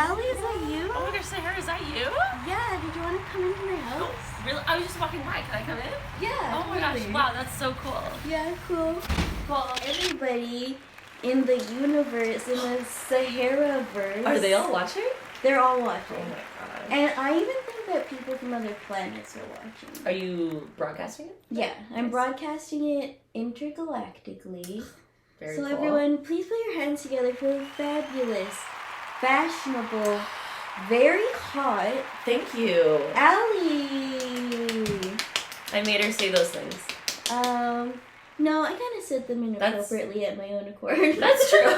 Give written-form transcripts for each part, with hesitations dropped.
Allie, is that you? Oh my gosh, Sahara, is that you? Yeah, did you want to come into my house? Oh, really? I was just walking by. Can I come in? Yeah. Oh my gosh, wow, that's so cool. Yeah, cool. Well, everybody in the universe, in the Sahara verse. Are they all watching? They're all watching. Oh my god. And I even think that people from other planets are watching. Are you broadcasting it? Yeah, I'm broadcasting it intergalactically. Very so cool. everyone, please put your hands together for the fabulous, fashionable, very hot Thank you. Allie. I made her say those things. No, I kind of said them inappropriately at my own accord. That's true.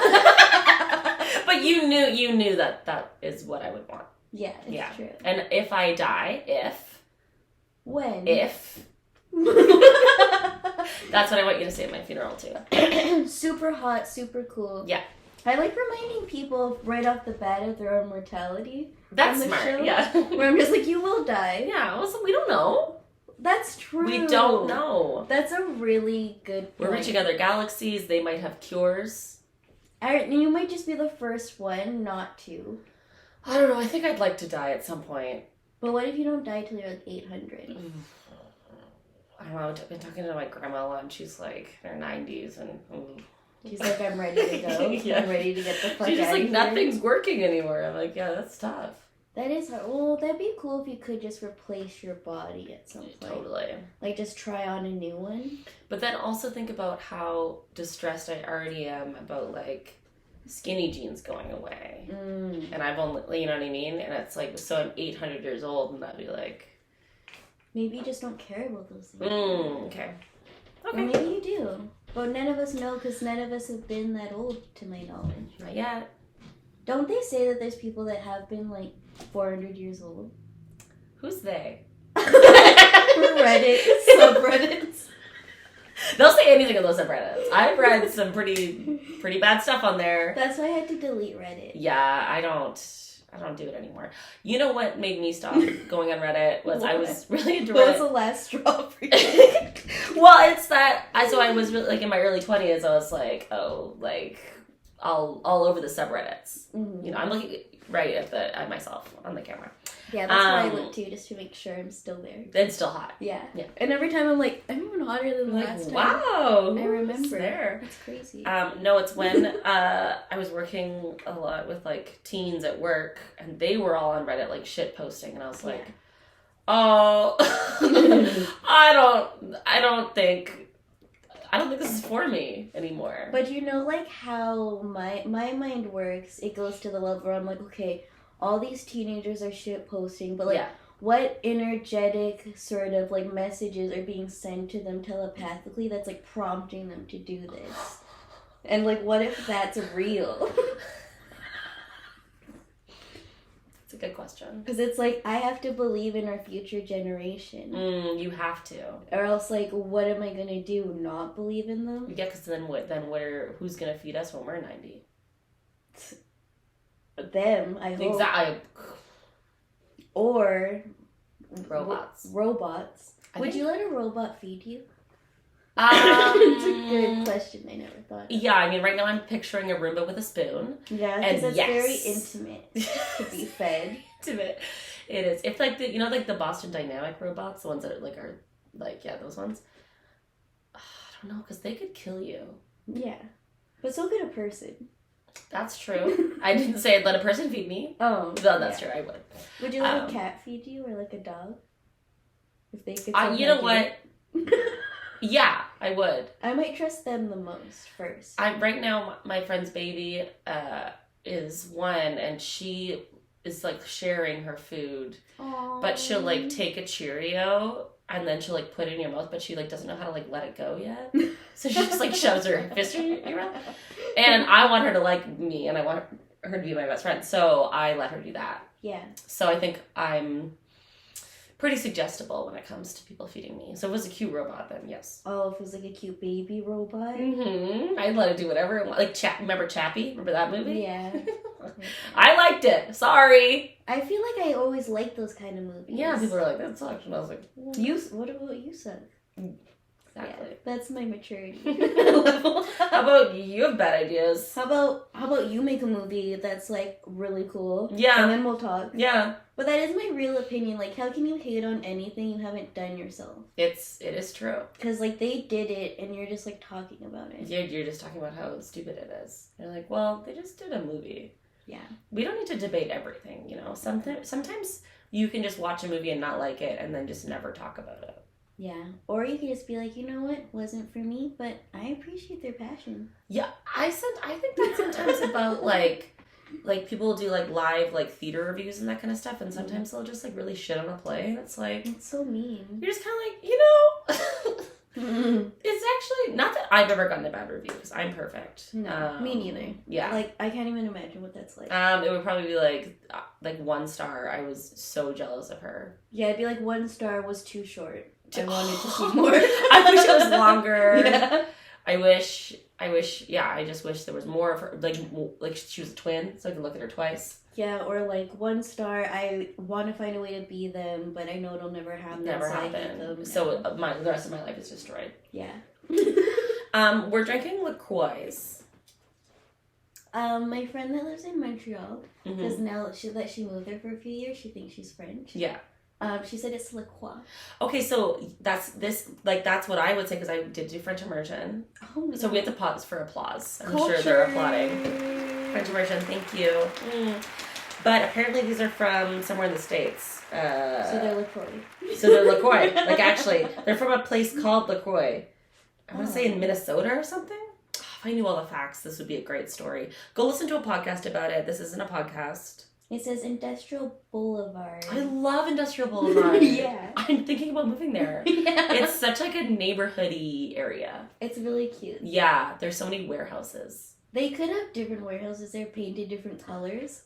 But you knew that is what I would want. Yeah, it's true. And if I die, When? That's what I want you to say at my funeral too. Super hot, super cool. Yeah. I like reminding people right off the bat of their own mortality. That's on the smart, show, yeah. Where I'm just like, you will die. Yeah, also, we don't know. That's true. We don't know. That's a really good point. We're reaching other galaxies. They might have cures. You might just be the first one not to. I don't know. I think I'd like to die at some point. But what if you don't die till you're like 800? I don't know. I've been talking to my grandma a lot, and she's like in her 90s, and She's like, I'm ready to go. Yeah. I'm ready to get the fuck she's just out like, of here. nothing's working anymore. I'm like, yeah, that's tough. That is hard. Well, that'd be cool if you could just replace your body at some point. Totally. Like, just try on a new one. But then also think about how distressed I already am about, like, skinny jeans going away. And I've only, you know what I mean? And it's like, so I'm 800 years old, and that'd be like... Maybe you just don't care about those things. Okay. Or maybe you do. But none of us know, because none of us have been that old, to my knowledge. Not yet. Don't they say that there's people that have been, like, 400 years old? Who's they? Reddit, subreddits. They'll say anything on those subreddits. I've read some pretty bad stuff on there. That's why I had to delete Reddit. Yeah, I don't do it anymore. You know what made me stop going on Reddit was I was really into Reddit. What was the last straw for you? Well, it's that so I was really like in my early 20s. I was like, all over the subreddits. Mm-hmm. You know, I'm looking right at myself on the camera. Yeah, that's what I look too, just to make sure I'm still there. It's still hot. Yeah. And every time I'm like, I'm even hotter than the last time. Wow. I remember. There. It's crazy. No, it's when I was working a lot with like teens at work, and they were all on Reddit like shit posting, and I was like, oh, I don't think this is for me anymore. But you know, like how my mind works, it goes to the level where I'm like, okay, all these teenagers are shit posting, but like, what energetic sort of like messages are being sent to them telepathically that's like prompting them to do this? And like, what if that's real? It's a good question. Because it's like, I have to believe in our future generation. You have to. Or else, like, what am I gonna do? Not believe in them? Yeah, because then who's gonna feed us when we're 90? Them, I hope. Exactly. Or robots. Robots. Would you let a robot feed you? It's a good question. I never thought. Yeah, I mean, right now I'm picturing a Roomba with a spoon. Yeah, because it's very intimate to be fed. Intimate. It is. It's like the Boston Dynamic robots, the ones that are those ones. I don't know, because they could kill you. Yeah, but so could a person. That's true. I didn't say I'd let a person feed me. Oh. No, that's true. I would. Would you let a cat feed you or like a dog? If they could. You know what? Yeah, I would. I might trust them the most first. Right now, my friend's baby is 1, and she is like sharing her food. Aww. But she'll like take a Cheerio and then she'll like put it in your mouth, but she like doesn't know how to like let it go yet. So she just like shoves her fist in your mouth. And I want her to like me, and I want her to be my best friend, so I let her do that. Yeah. So I think I'm pretty suggestible when it comes to people feeding me. So if it was a cute robot, then yes. Oh, if it was like a cute baby robot? Mm-hmm. I'd let it do whatever it wants. Like, remember Chappie? Remember that movie? Yeah. I liked it. Sorry. I feel like I always liked those kind of movies. Yeah, people are like, that sucks. And I was like, what about you, son? exactly. Yeah, that's my maturity level. How about you have bad ideas? How about you make a movie that's like really cool? Yeah. And then we'll talk. Yeah. But that is my real opinion. Like, how can you hate on anything you haven't done yourself? It is true. Because, like, they did it, and you're just, like, talking about it. You're just talking about how stupid it is. You're like, well, they just did a movie. Yeah. We don't need to debate everything, you know? Sometimes you can just watch a movie and not like it, and then just never talk about it. Yeah. Or you could just be like, you know what? Wasn't for me, but I appreciate their passion. Yeah. I think that sometimes about, like people do like live like theater reviews and that kind of stuff, and sometimes they'll just like really shit on a play, and it's like, it's so mean. You're just kind of like, you know, it's actually not that I've ever gotten a bad review because I'm perfect. No, me neither. Yeah, like I can't even imagine what that's like. It would probably be like 1 star. I was so jealous of her. Yeah, it'd be like 1 star was too short. I wanted to see more. I wish it was longer. Yeah. I wish, I just wish there was more of her, like she was a twin, so I could look at her twice. Yeah, or like 1 star, I want to find a way to be them, but I know it'll never happen. Never happen. So the rest of my life is destroyed. Yeah. We're drinking LaCroix. My friend that lives in Montreal, because now that she moved there for a few years, she thinks she's French. Yeah. She said it's La Croix. Okay, so that's what I would say because I did do French immersion. Oh my So we have to pause for applause. I'm Culture. sure they're applauding. French immersion, thank you. But apparently these are from somewhere in the States. So they're LaCroix. So they're LaCroix. Like actually, they're from a place called LaCroix. I want to say in Minnesota or something. Oh, if I knew all the facts, this would be a great story. Go listen to a podcast about it. This isn't a podcast. It says Industrial Boulevard. I love Industrial Boulevard. Yeah. I'm thinking about moving there. Yeah. It's such like a neighborhoody area. It's really cute. Yeah, there's so many warehouses. They could have different warehouses. They're painted different colors.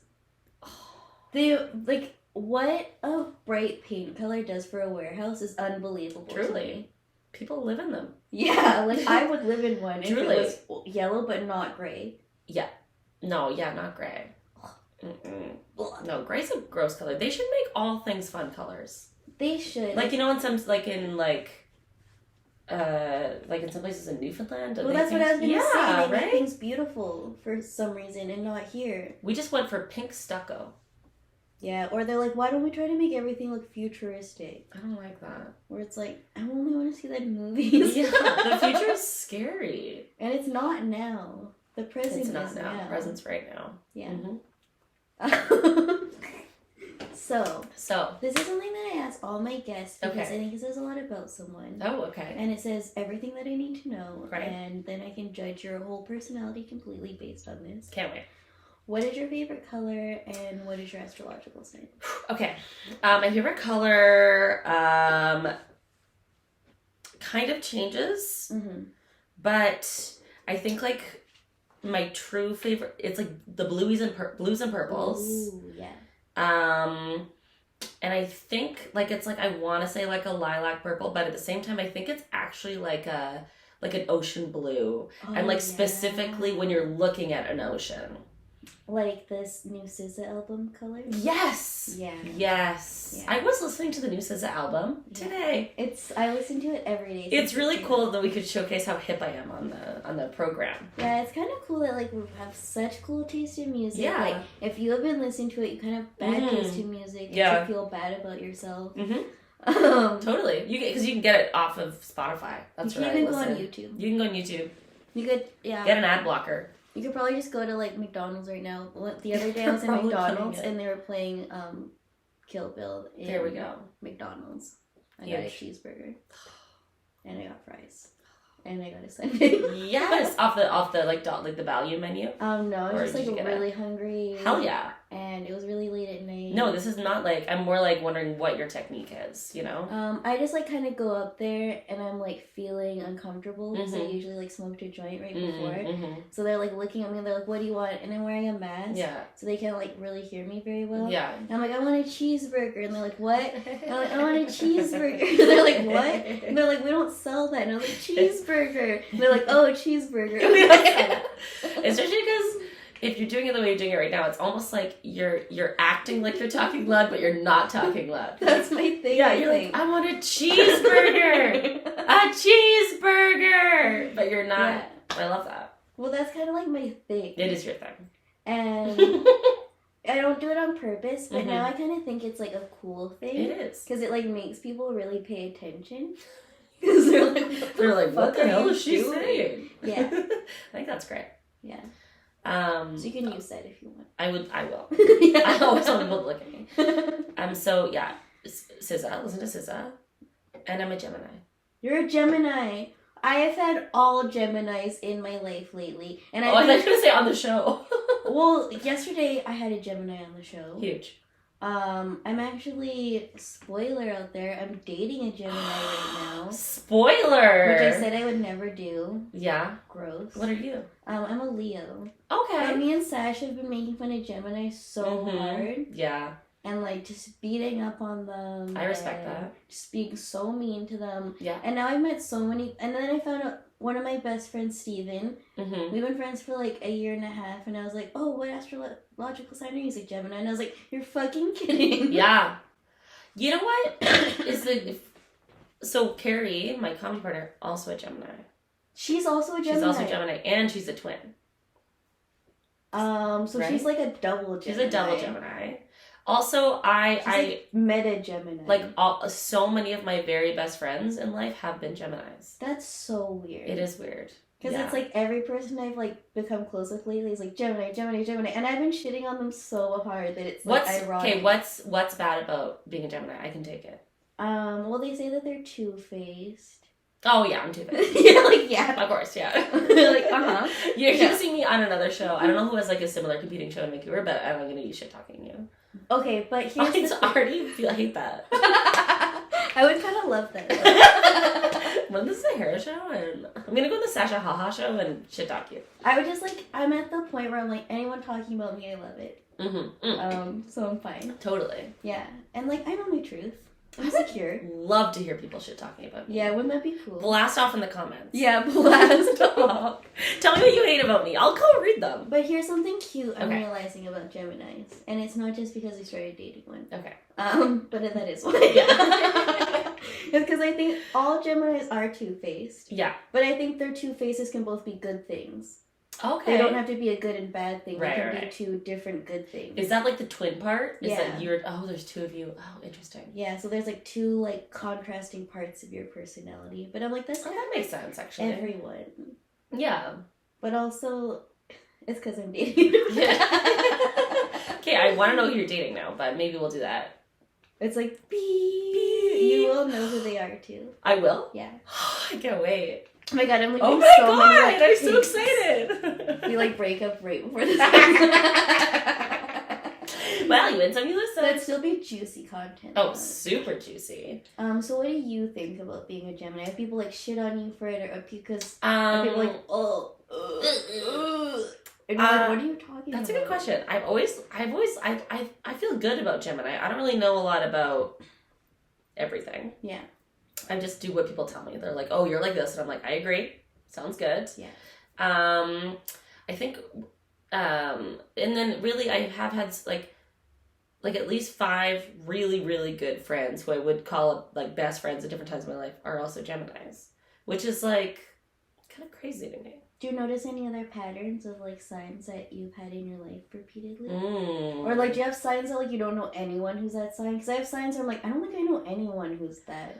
They, like, what a bright paint color does for a warehouse is unbelievable. Truly. People live in them. Yeah, like, I would live in one if Truly. it was yellow but not gray. Yeah. No, yeah, not gray. Mm-mm. No, gray's a gross color. They should make all things fun colors. They should. Like, you know, in some, in some places in Newfoundland. Well, that's what I was going to say. They right? make things beautiful for some reason and not here. We just went for pink stucco. Yeah, or they're like, why don't we try to make everything look futuristic? I don't like that. Where it's like, I only want to see that in movies. Yeah, the future is scary. And it's not now. The present It's not is now. now. The present's right now. Yeah. Mm-hmm. So, this is something that I ask all my guests because I think it says a lot about someone. Oh, okay. And it says everything that I need to know. Right. And then I can judge your whole personality completely based on this. Can't wait. What is your favorite color and what is your astrological sign? Okay. My favorite color kind of changes. Mm-hmm. But I think like my true favorite, it's like the blues and purples. Ooh, yeah. And I think like it's like I want to say like a lilac purple, but at the same time I think it's actually like an ocean blue, and like specifically when you're looking at an ocean. Like this new SZA album color? Yes. Yeah. Yes. Yeah. I was listening to the new SZA album today. I listen to it every day. It's really cool that we could showcase how hip I am on the program. Yeah, it's kind of cool that like we have such cool taste in music. Yeah. Like if you have been listening to it, you kind of bad taste in music. Yeah. You feel bad about yourself. Mm-hmm. Totally. Because you can get it off of Spotify. That's right. You can even go on YouTube. You can go on YouTube. You could get an ad blocker. You could probably just go to like McDonald's right now. The other day I was in McDonald's and they were playing Kill Bill in there we go. McDonald's. I got a cheeseburger. And I got fries. And I got a sundae. Yes, off the like the value menu. No, I was just like really hungry. Hell yeah. And it was really late at night. No, this is not like, I'm more like wondering what your technique is, you know? I just like kind of go up there and I'm like feeling uncomfortable because I usually like smoked a joint right before. Mm-hmm. So they're like looking at me and they're like, what do you want? And I'm wearing a mask. Yeah. So they can't like really hear me very well. Yeah. And I'm like, I want a cheeseburger. And they're like, what? And I'm like, I want a cheeseburger. And they're like, what? And they're like, we don't sell that. And I was like, cheeseburger. And they're like, oh, a cheeseburger. Especially because if you're doing it the way you're doing it right now, it's almost like you're acting like you're talking loud, but you're not talking loud. That's my thing. Yeah, you're like, I want a cheeseburger. A cheeseburger! But you're not. Yeah. I love that. Well, that's kind of like my thing. It is your thing. And I don't do it on purpose, but now I kind of think it's like a cool thing. It is. Because it like makes people really pay attention. Because they're like, what the hell is she saying? Yeah. I think that's great. Yeah. So you can use that if you want. I will. I always want people to look at me. So yeah, SZA, listen to SZA. And I'm a Gemini. You're a Gemini. I have had all Geminis in my life lately. And I thought you were going to say on the show. Well, yesterday I had a Gemini on the show. Huge. I'm actually, spoiler out there, I'm dating a Gemini right now. Spoiler! Which I said I would never do. Yeah. Gross. What are you? I'm a Leo. Okay. But me and Sash have been making fun of Gemini so hard. Yeah. And like just beating up on them. I respect that. Just being so mean to them. Yeah. And now I've met so many, and then I found out one of my best friends, Steven. We've been friends for like a year and a half, and I was like, oh, what astrological sign are you? He's like, Gemini. And I was like, you're fucking kidding. Yeah. You know what? So Carrie, my comedy partner, also a Gemini. She's also a Gemini. She's also a Gemini, and she's a twin. So right? She's like a double Gemini. She's a double Gemini. Also, I meta Gemini. Like so many of my very best friends in life have been Geminis. That's so weird. It is weird. Because it's like every person I've like become close with lately is like Gemini, and I've been shitting on them so hard that it's like ironic. Okay, what's bad about being a Gemini? I can take it. Well, they say that they're two-faced. Oh yeah, I'm two-faced. Yeah. Of course, yeah. Like, You're using me on another show. I don't know who has like a similar competing show in Vancouver, but I'm gonna use shit talking you. Okay, but here's I hate that. I would kind of love that. When this is a Sahara show, and I'm gonna go to the Sasha Haha show and shit talk you. I would just like, I'm at the point where I'm like, anyone talking about me, I love it. So I'm fine. Totally. Yeah, and like, I know my truth. I'm secure. Love to hear people shit talking about me. Yeah, wouldn't that be cool? Blast off in the comments. Yeah, blast off. Tell me what you hate about me. I'll go read them. But here's something cute I'm realizing about Geminis. And it's not just because I started dating one. Okay. But that is why. Yeah. It's because I think all Geminis are two-faced. Yeah. But I think their two faces can both be good things. Okay. They don't have to be a good and bad thing. Right, they can be two different good things. Is that like the twin part? Is that there's two of you. Oh, interesting. Yeah, so there's like two like contrasting parts of your personality. But I'm like, that's that makes sense actually. Everyone. Yeah. But also, it's because I'm dating. Yeah. Okay, I want to know who you're dating now, but maybe we'll do that. It's like, beep. You will know who they are too. I will? Yeah. I can't wait. Oh my god, I'm leaving many like, I'm so excited. We like break up right before this. Well, you win some, you lose some. That'd still be juicy content. Oh, super juicy. So what do you think about being a Gemini? Have people like shit on you for it, or because are people like, and like, what are you talking that's about? That's a good question. I feel good about Gemini. I don't really know a lot about everything. Yeah. I just do what people tell me. They're like, oh, you're like this. And I'm like, I agree. Sounds good. Yeah. I think, and then really I have had like at least 5 really, really good friends who I would call like best friends at different times of my life are also Geminis, which is like kind of crazy to me. Do you notice any other patterns of like signs that you've had in your life repeatedly? Or like, do you have signs that like you don't know anyone who's that sign? Because I have signs where I'm like, I don't think I know anyone who's that.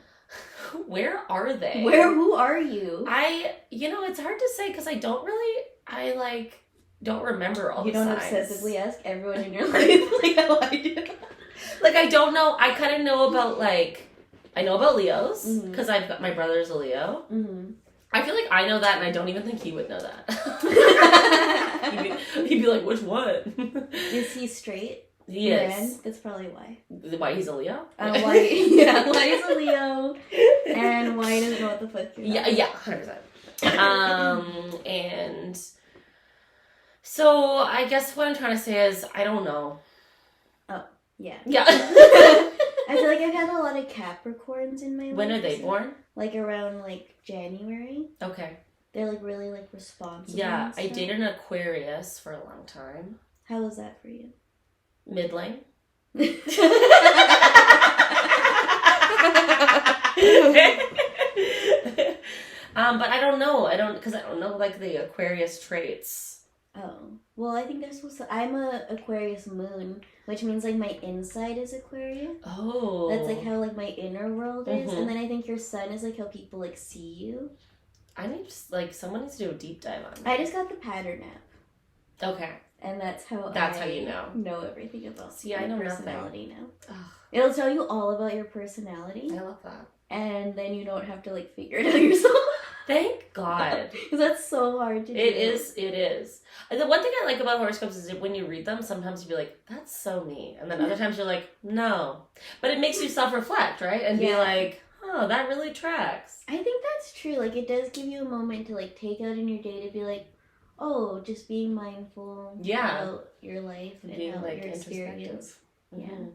Where are they? Who are you? It's hard to say because I don't remember all the signs. You don't obsessively ask everyone in your life like how I do. Like, I don't know. I kind of know about, like, I know about Leos because I've got my brother's a Leo. Mm-hmm. I feel like I know that and I don't even think he would know that. he'd be like, which one? Is he straight? Yes. That's probably why. Why he's a Leo? Why he's a Leo, and why he doesn't know what the fuck you're talking about. 100%. And so I guess what I'm trying to say is I don't know. Oh, yeah. Yeah. I feel like I've had a lot of Capricorns in my life. When are they born? Like around like January. Okay. They're like really like responsible. Yeah, I dated an Aquarius for a long time. How was that for you? Middling. But I don't know. Because I don't know, like, the Aquarius traits. Oh. Well, I think they're supposed to... I'm a Aquarius moon, which means, like, my inside is Aquarius. Oh. That's, like, how, like, my inner world is. And then I think your sun is, like, how people, like, see you. I need to, like, someone needs to do a deep dive on that. I just got the pattern app. Okay. And that's how you know everything about I know personality nothing. now. Ugh. It'll tell you all about your personality. I love that. And then you don't have to, like, figure it out yourself. Thank God. Because that's so hard to do. It is. And the one thing I like about horoscopes is that when you read them, sometimes you be like, that's so me. And then other times you're like, no. But it makes you self-reflect, right? And be like, oh, that really tracks. I think that's true. Like, it does give you a moment to, like, take out in your day to be like, oh, just being mindful about your life and being, how like, your experience. Mm-hmm. Yeah.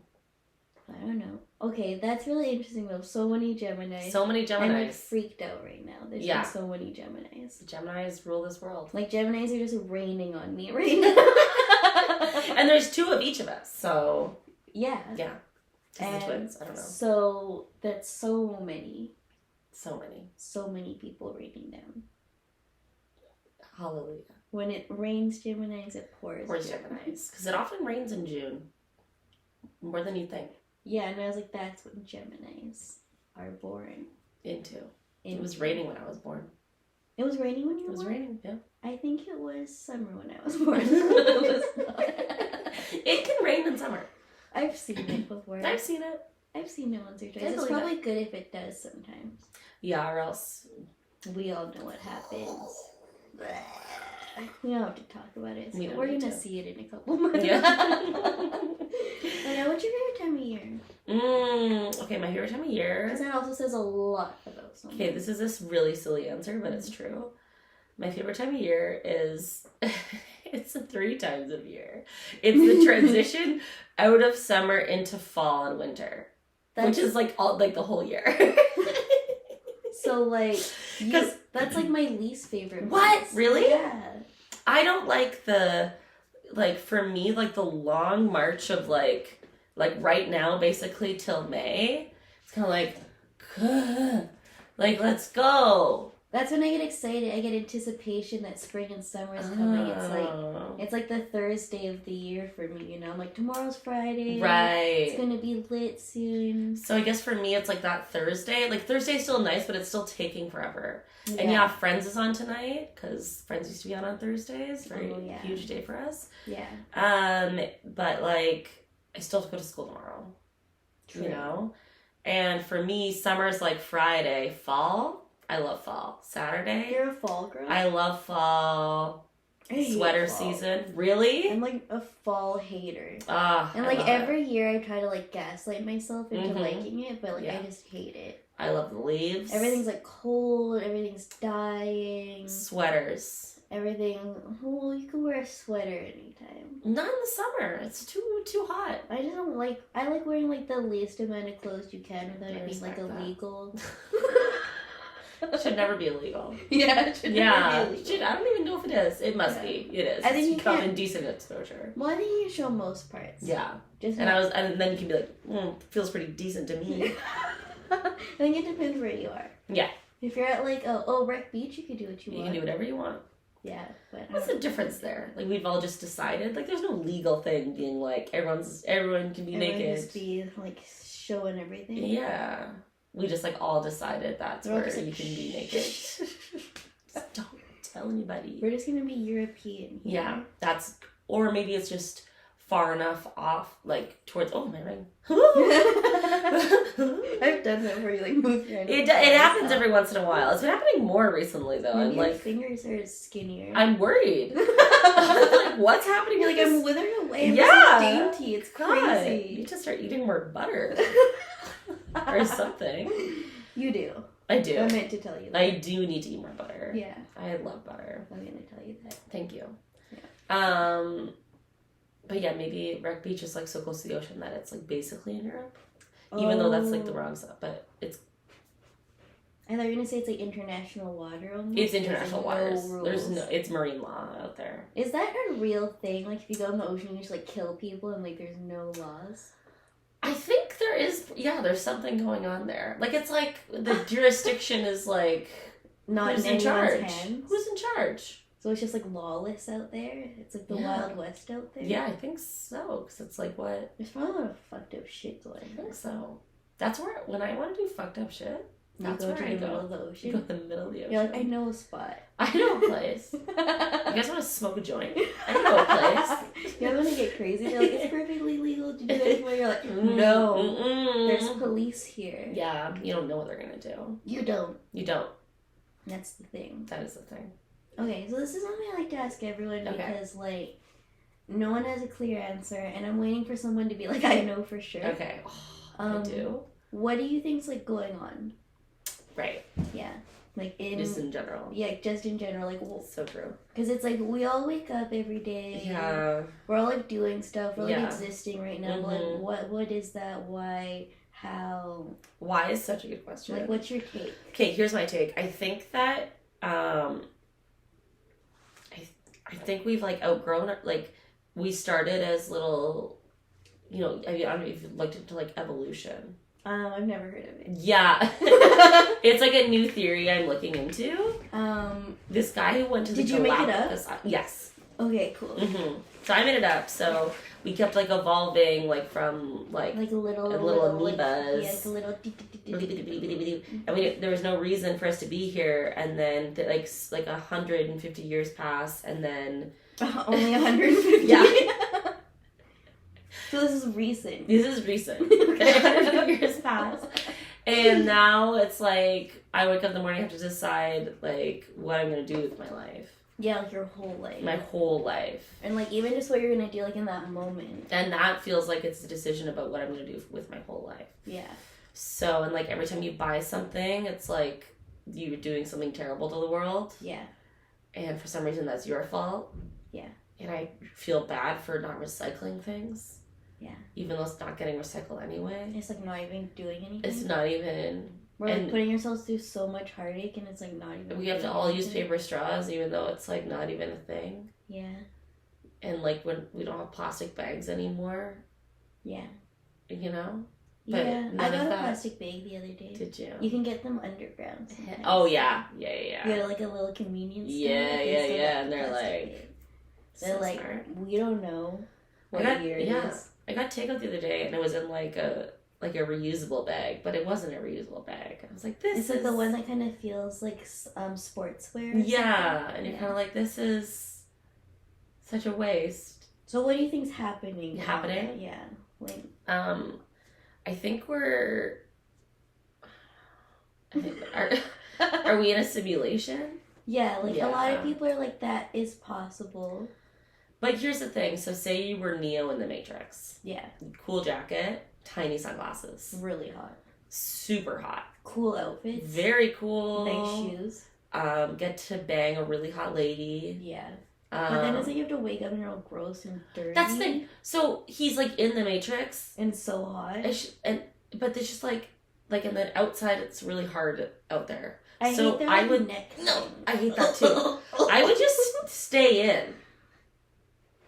I don't know. Okay, that's really interesting though. So many Geminis. I'm like freaked out right now. There's just so many Geminis. Geminis rule this world. Like Geminis are just raining on me right now. And there's 2 of each of us, so yeah. And twins. I don't know. So that's so many. So many people raining down. Hallelujah. When it rains Geminis, it pours Geminis. Because it often rains in June. More than you think. Yeah, and I was like, that's when Geminis are born. Into. It was raining when I was born. It was raining when you were born? It was raining, yeah. I think it was summer when I was born. It was not. It can rain in summer. I've seen it before. I've seen it once or twice. It's probably good if it does sometimes. Yeah, or else... We all know what happens. We don't have to talk about it. So we're going to see it in a couple months. Yeah. I know. What's your favorite time of year? Okay, my favorite time of year... Because that also says a lot about something. Okay, this is this really silly answer, but it's true. My favorite time of year is... it's the 3 times of year. It's the transition out of summer into fall and winter. Which is like all like the whole year. So like... Because that's like my least favorite. What? Months. Really? Yeah. I don't like the... Like, for me, like, the long march of, like right now, basically, till May, it's kind of like, let's go. That's when I get excited. I get anticipation that spring and summer is coming. It's like the Thursday of the year for me, you know? I'm like, tomorrow's Friday. Right. It's going to be lit soon. So I guess for me, it's like that Thursday. Like, Thursday's still nice, but it's still taking forever. Yeah. And yeah, Friends is on tonight, because Friends used to be on Thursdays. Very huge day for us. Yeah. But, like, I still have to go to school tomorrow. True. You know? And for me, summer's like Friday. Fall... I love fall. Saturday. You're a fall girl? I love fall. Sweater season. Really? I'm like a fall hater. And like every year I try to like gaslight myself into liking it, but like I just hate it. I love the leaves. Everything's like cold, everything's dying. Sweaters. Everything. Well, you can wear a sweater anytime. Not in the summer. It's too hot. I just don't like... I like wearing like the least amount of clothes you can without it being like illegal. Should never be illegal. Yeah, it should never be illegal. I don't even know if it is. It must be. It is. I think you can indecent exposure. Well, I think you can show most parts. Yeah. And then you can be like, feels pretty decent to me. I think it depends where you are. Yeah. If you're at like Wreck Beach, you can do what you want. You can do whatever you want. Yeah, but what's the difference there? Like we've all just decided. Like there's no legal thing being like everyone can be naked. Just be like showing everything. Yeah. We just like all decided that's where you can be naked. Don't tell anybody. We're just gonna be European here. Yeah, or maybe it's just far enough off, like towards. Oh, my ring. I've done that where you like move your hand. It happens every once in a while. It's been happening more recently though. Maybe I'm like your fingers are skinnier. I'm worried. I'm like, what's happening? You're like I'm withering away. Yeah, I'm so dainty. It's crazy. God, you need to start eating more butter. Or something. You do. I do. I meant to tell you that. I do need to eat more butter. Yeah. I love butter. I'm going to tell you that. Thank you. Yeah. But yeah, maybe Wreck Beach is like so close to the ocean that it's like basically in Europe. Even though that's like the wrong stuff, but it's... I thought you were going to say it's like international water almost. It's international waters. No There's it's marine law out there. Is that a real thing? Like if you go in the ocean, you just like kill people and like there's no laws? I think there is, there's something going on there. Like, it's like, the jurisdiction is like, not Who's in in anyone's charge? hands. Who's in charge? So it's just like lawless out there. It's like the Wild West out there. Yeah, I think so. Because it's like what? There's probably a lot of fucked up shit going on. I think so. That's where when I want to do fucked up shit. That's where I go. Middle of the ocean. You go to the middle of the ocean. You're like, I know a spot. I know a place. You guys want to smoke a joint? I know a place. You want to get crazy? They're like, it's perfectly legal to do this. But you're like, no, there's police here. Yeah, you don't know what they're gonna do. You don't. You don't. That's the thing. That is the thing. Okay, so this is something I like to ask everyone because, like, no one has a clear answer, and I'm waiting for someone to be like, I know for sure. Okay. I do. What do you think's, like, going on? Right. Yeah. Like, just in general. Yeah, just in general. Like, well, so true. Because it's like, we all wake up every day. Yeah. We're all, like, doing stuff. We're, like, existing right now. But, like, what is that? Why? How? Why is such a good question. Like, what's your take? Okay, here's my take. I think that, I think we've, like, outgrown it. Like, we started as little, you know, I don't know if you've looked into, like, evolution. I've never heard of it. Yeah. It's, like, a new theory I'm looking into. This guy who went to the Did you make it up? Yes. Okay, cool. Mm-hmm. So I made it up. So we kept, like, evolving, like, from, like little amoebas. Like a little... And there was no reason for us to be here. And then, like 150 years pass, and then... only 150? Yeah. So this is recent. This is recent. 150 years pass. And now it's like, I wake up in the morning, I have to decide, like, what I'm going to do with my life. Yeah, like your whole life. My whole life. And, like, even just what you're going to do, like, in that moment. And that feels like it's a decision about what I'm going to do with my whole life. Yeah. So, and, like, every time you buy something, it's like you're doing something terrible to the world. Yeah. And for some reason, that's your fault. Yeah. And I feel bad for not recycling things. Yeah. Even though it's not getting recycled anyway. It's, like, not even doing anything. It's not even... We're, like, putting ourselves through so much heartache, and it's, like, not even... We have to all use paper straws, even though it's, like, not even a thing. Yeah. And, like, when we don't have plastic bags anymore. Yeah. You know? But yeah. I got a plastic bag the other day. Did you? You can get them underground sometimes. Oh, yeah. Yeah. You get, like, a little convenience store. Yeah. And they're like... Bag. They're like, smart. We don't know what year it is. I got takeout the other day, and it was in, like a reusable bag, but it wasn't a reusable bag. I was like, It's like the one that kind of feels like sportswear. Yeah, and you're kind of like, this is such a waste. So what do you think's happening? Happening? Yeah. Like, I think are we in a simulation? Yeah, like a lot of people are like, that is possible. But here's the thing. So say you were Neo in the Matrix. Yeah. Cool jacket, tiny sunglasses. Really hot. Super hot. Cool outfits. Very cool. Nice shoes. Get to bang a really hot lady. Yeah. But then it's like you have to wake up and you're all gross and dirty. That's the thing. So he's like in the Matrix. And so hot. But it's just like and then outside it's really hard out there. I hate their neck. No, I hate that too. I would just stay in.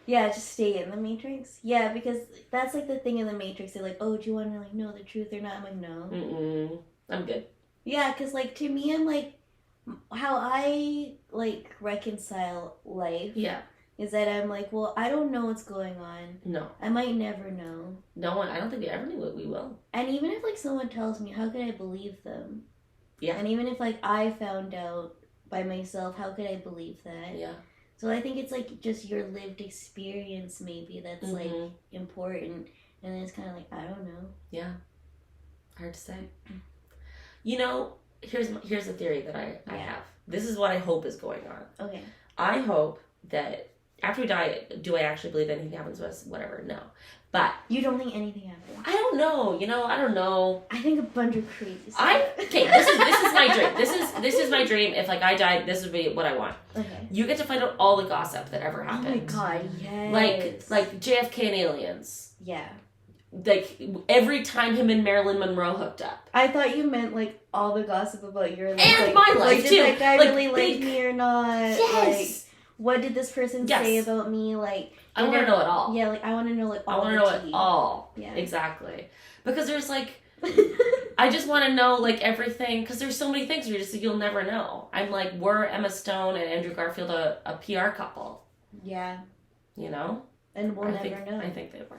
Yeah, just stay in the Matrix. Yeah, because that's like the thing in the Matrix. They're like, oh, do you want to like know the truth or not? I'm like, no. I'm good. Yeah, because like to me, I'm like, how I like reconcile life. Yeah. Is that I'm like, well, I don't know what's going on. No. I might never know. No one. I don't think we ever knew what we will. And even if like someone tells me, how could I believe them? Yeah. And even if like I found out by myself, how could I believe that? Yeah. So I think it's like just your lived experience maybe that's like important. And then it's kind of like, I don't know. Yeah. Hard to say. You know, here's the theory that I have. This is what I hope is going on. Okay. I hope that after we die, do I actually believe anything happens to us? Whatever, no. But you don't think anything happens? I don't know. You know, I don't know. I think a bunch of crazy stuff. Okay, this is my dream. This is my dream. If like I died, this would be what I want. Okay. You get to find out all the gossip that ever happened. Oh my god, yes. Like JFK and aliens. Yeah. Like every time him and Marilyn Monroe hooked up. I thought you meant like all the gossip about your life. And like, my life like, too. Did that guy really like me or not? Yes. Like, what did this person say about me? Like, I want to know it all. Yeah, like I want to know like all. I want to know it all. Yeah. Exactly. Because there's like I just want to know, like, everything, because there's so many things where you'll never know. I'm like, were Emma Stone and Andrew Garfield a PR couple? Yeah. You know? And we'll never know. I think they were.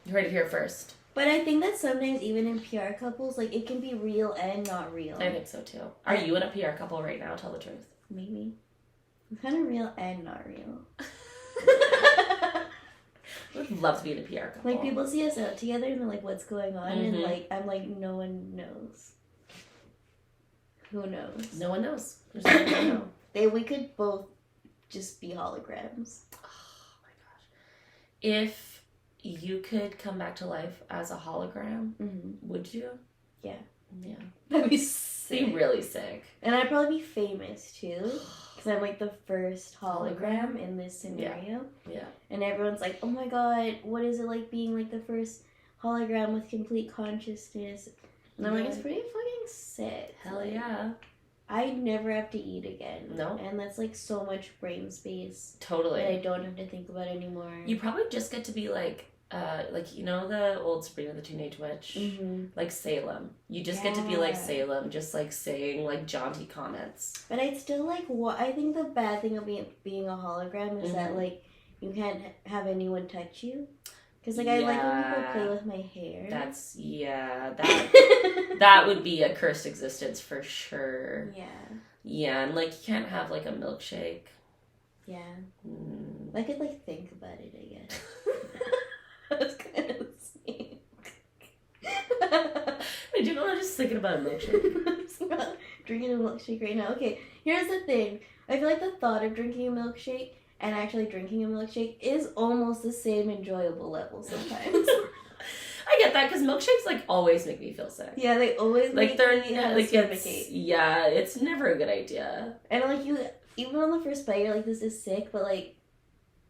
You heard it here first. But I think that sometimes even in PR couples, like, it can be real and not real. I think so, too. Are you in a PR couple right now? Tell the truth. Maybe. I'm kind of real and not real. I would love to be in a PR couple. Like, people see us out together and they're like, what's going on? And, like, I'm like, no one knows. Who knows? No one knows. There's no one to know. We could both just be holograms. Oh, my gosh. If you could come back to life as a hologram, would you? Yeah. Yeah. That'd be sick. Be really sick. And I'd probably be famous, too. Because I'm, like, the first hologram in this scenario. Yeah. And everyone's like, oh my god, what is it like being, like, the first hologram with complete consciousness? And I'm like, it's pretty fucking sick. Hell like, yeah. I'd never have to eat again. No. And that's, like, so much brain space. Totally. That I don't have to think about anymore. You probably just get to be, like, you know the old Sabrina the Teenage Witch? Mm-hmm. Like Salem. You just get to be like Salem, just, like, saying, like, jaunty comments. But I'd still, like, I think the bad thing of being a hologram is that, like, you can't have anyone touch you. Because, like, I like when people play with my hair. That would be a cursed existence for sure. Yeah. Yeah, and, like, you can't have, like, a milkshake. Yeah. I could, like, think about it, I guess. That's kind of insane. Wait, you know, I'm just thinking about a milkshake. I'm not drinking a milkshake right now. Okay, here's the thing. I feel like the thought of drinking a milkshake and actually drinking a milkshake is almost the same enjoyable level sometimes. I get that, because milkshakes, like, always make me feel sick. Yeah, they always like, they're me like, it's never a good idea. And, like, you, even on the first bite, you're like, this is sick, but, like,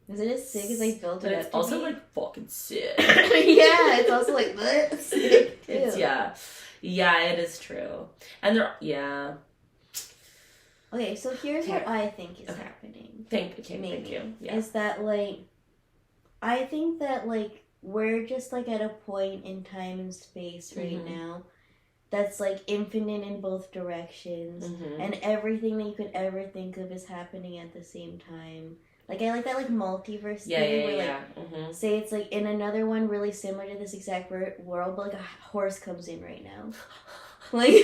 is it as sick as I built it up to be? It's also, like, fucking sick. Yeah, it's also, like, bleh, sick, too. Yeah, it is true. And they're, Okay, so here's what I think is happening. Thank you. Yeah. Is that, like, I think that, like, we're just, like, at a point in time and space right now that's, like, infinite in both directions. And everything that you could ever think of is happening at the same time. Like, I like that, like, multiverse thing where, like, say it's, like, in another one really similar to this exact world, but, like, a horse comes in right now. Like...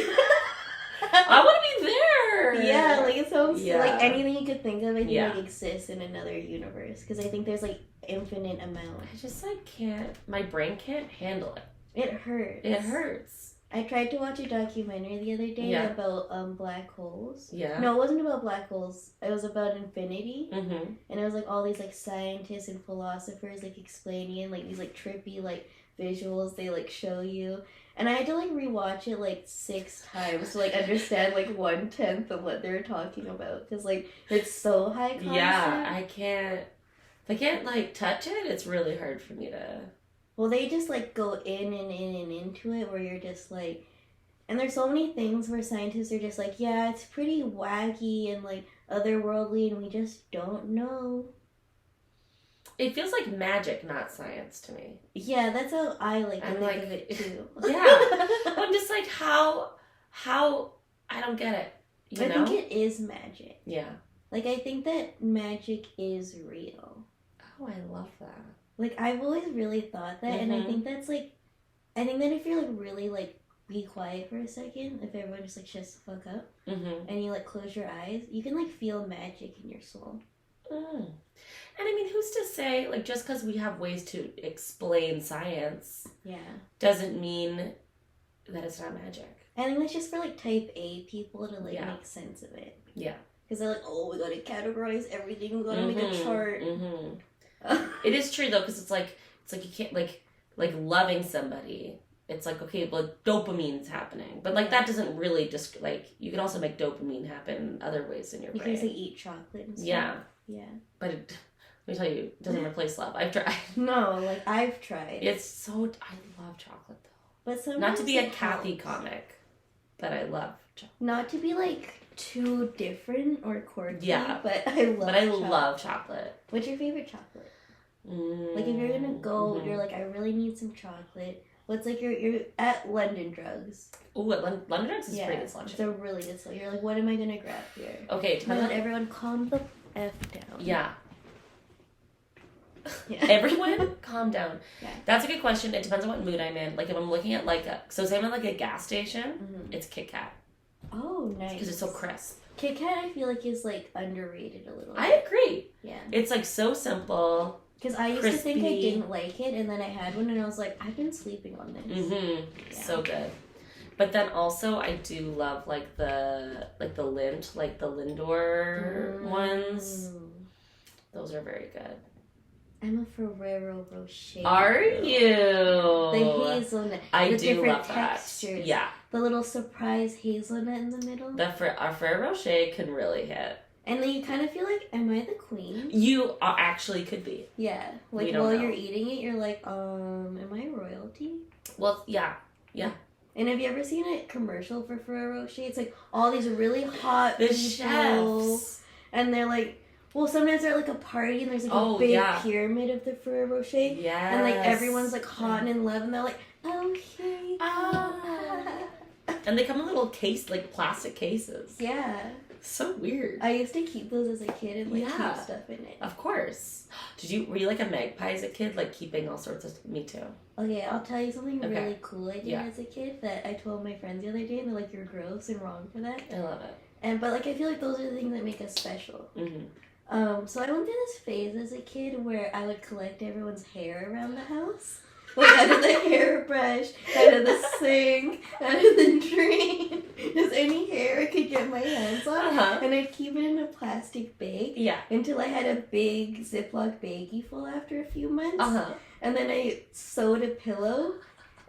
I want to be there! Yeah, like, it sounds... Like, anything you could think of, I think, like, exists in another universe. Because I think there's, like, infinite amount. I just, like, can't... My brain can't handle it. It hurts. It hurts. I tried to watch a documentary the other day about black holes. Yeah. No, it wasn't about black holes. It was about infinity. And it was, like, all these, like, scientists and philosophers, like, explaining it, like, these, like, trippy, like, visuals they, like, show you. And I had to, like, rewatch it, like, 6 times to, like, understand, like, 1/10 of what they were talking about. Because, like, it's so high concept. Yeah, I can't, like, touch it. It's really hard for me to... Well, they just, like, go in and into it where you're just, like... And there's so many things where scientists are just like, yeah, it's pretty wacky and, like, otherworldly, and we just don't know. It feels like magic, not science to me. Yeah, that's how I like to think of it, too. Yeah. I'm just like, how... I don't get it, you know? I think it is magic. Yeah. Like, I think that magic is real. Oh, I love that. Like, I've always really thought that, and I think that's, like... I think that if you're, like, really, like, be quiet for a second, if everyone just, like, shuts the fuck up, and you, like, close your eyes, you can, like, feel magic in your soul. And I mean, who's to say, like, just because we have ways to explain science doesn't mean that it's not magic. I think that's just for, like, type A people to, like, make sense of it. Yeah. Because they're like, oh, we gotta categorize everything, we gotta make a chart. It is true, though, because it's like you can't, like loving somebody, it's like, okay, well, dopamine's happening. But, like, that doesn't really just, like, you can also make dopamine happen other ways in your brain. Because they eat chocolate and stuff. Yeah. But let me tell you, it doesn't replace love. I've tried. No, like, I've tried. It's so... I love chocolate, though. But sometimes not to be a Kathy comic, but I love chocolate. Not to be, like, too different or quirky, but I love chocolate. What's your favorite chocolate? Like, if you're gonna go, you're like, I really need some chocolate. What's like you're at London Drugs. Ooh, at London Drugs is pretty good selection. It's a really good selection. You're like, what am I gonna grab here? Okay, everyone calm the F down. Yeah. Everyone, calm down. Yeah. That's a good question. It depends on what mood I'm in. Like if I'm looking at say I'm in like a gas station, it's Kit Kat. Oh, nice. Because it's so crisp. Kit Kat, I feel like is like underrated a little bit. I agree. Yeah. It's like so simple. Because I used to think I didn't like it, and then I had one, and I was like, I've been sleeping on this. Mm-hmm. Yeah. So good. But then also I do love like the Lindt, like the Lindor ones. Those are very good. I'm a Ferrero Rocher. Are you? The hazelnut. I the do love textures. that. Yeah. The little surprise hazelnut in the middle. Our Ferrero Rocher can really hit. And then you kind of feel like, am I the queen? You actually could be. Yeah. Like while you're eating it, you're like, am I royalty? Well, yeah. Yeah. And have you ever seen a commercial for Ferrero Rocher? It's like all these really hot the people, chefs. And they're like, well, sometimes they're at like a party and there's like a big pyramid of the Ferrero Rocher. Yeah. And like everyone's like hot and in love and they're like, okay. And they come in little like plastic cases. Yeah. So weird. I used to keep those as a kid and like keep stuff in it. Of course. Were you like a magpie as a kid? Like keeping all sorts of, me too. Okay, I'll tell you something really cool I did as a kid that I told my friends the other day and they're like, you're gross and wrong for that. I love it. But like I feel like those are the things that make us special. Mm-hmm. So I went through this phase as a kid where I would collect everyone's hair around the house. Like out of the hairbrush, out of the sink, out of the drain. Just any hair I could get my hands on. And I'd keep it in a plastic bag. Yeah. Until I had a big Ziploc baggie full after a few months. And then I sewed a pillow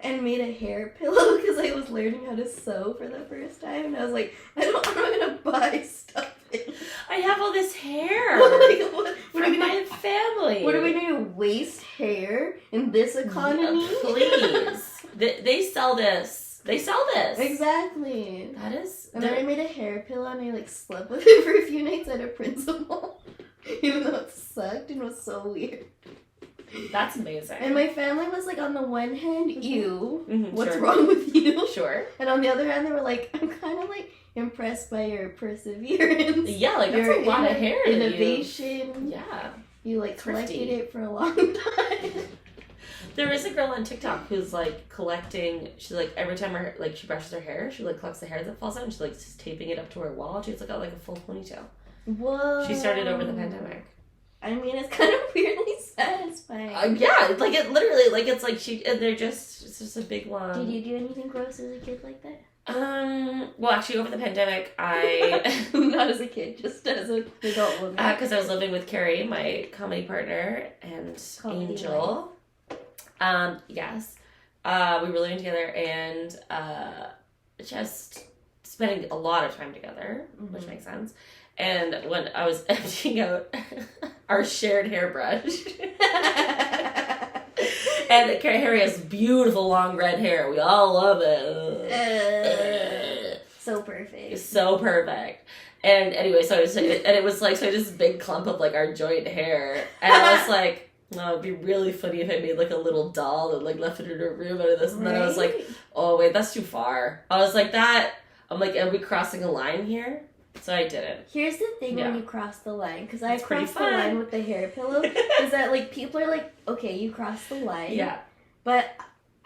and made a hair pillow because I was learning how to sew for the first time. And I was like, I'm not going to buy stuff. I have all this hair like, what from my family. What are we going to waste hair in this economy? Please. They sell this. They sell this. Exactly. That is... And then I made a hair pillow and I like slept with it for a few nights at a principal. Even though it sucked and was so weird. That's amazing. And my family was like, on the one hand, what's wrong with you? Sure. And on the other hand, they were like, I'm kind of like impressed by your perseverance. Yeah, like that's a lot of hair. Innovation. Yeah. You like collected it for a long time. There is a girl on TikTok who's like collecting. She like every time she brushes her hair, she like collects the hair that falls out and she like just taping it up to her wall. She's like got like a full ponytail. Whoa. She started over the pandemic. I mean, it's kind of weirdly satisfying. Yeah, like it literally, like it's like it's just a big long. Did you do anything gross as a kid like that? Well, actually, over the pandemic, I not as a kid, just as an adult woman. Because I was living with Carrie, my comedy partner, and Angel. Yes, we were living together and just spending a lot of time together, which makes sense. And when I was emptying out our shared hairbrush, and Harry has beautiful long red hair. We all love it. So perfect. So perfect. And anyway, so it was like this big clump of like our joint hair, and I was like, no, it'd be really funny if I made like a little doll and like left it in her room out of this. And then I was like, oh wait, that's too far. I was like that. I'm like, are we crossing a line here? So I didn't. Like when you cross the line, because I crossed the line with the hair pillow, is that like people are like, okay, you crossed the line. Yeah. But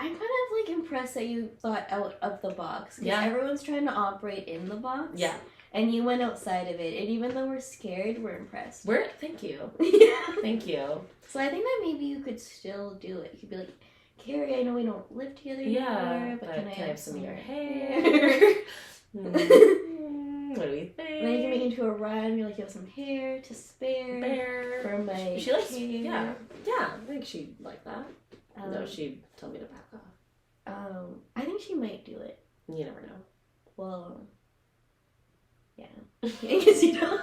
I'm kind of like impressed that you thought out of the box. Because everyone's trying to operate in the box. Yeah. And you went outside of it. And even though we're scared, we're impressed. Thank you. Yeah. Thank you. So I think that maybe you could still do it. You could be like, Carrie, I know we don't live together anymore, but can I have some of your hair? What do we think? And then you can make it into a rhyme. You're like, you have some hair to spare for my She likes, hair. Yeah, I think she'd like that. No, she'd tell me to back off. I think she might do it. You never know. Well, yeah. I guess you don't.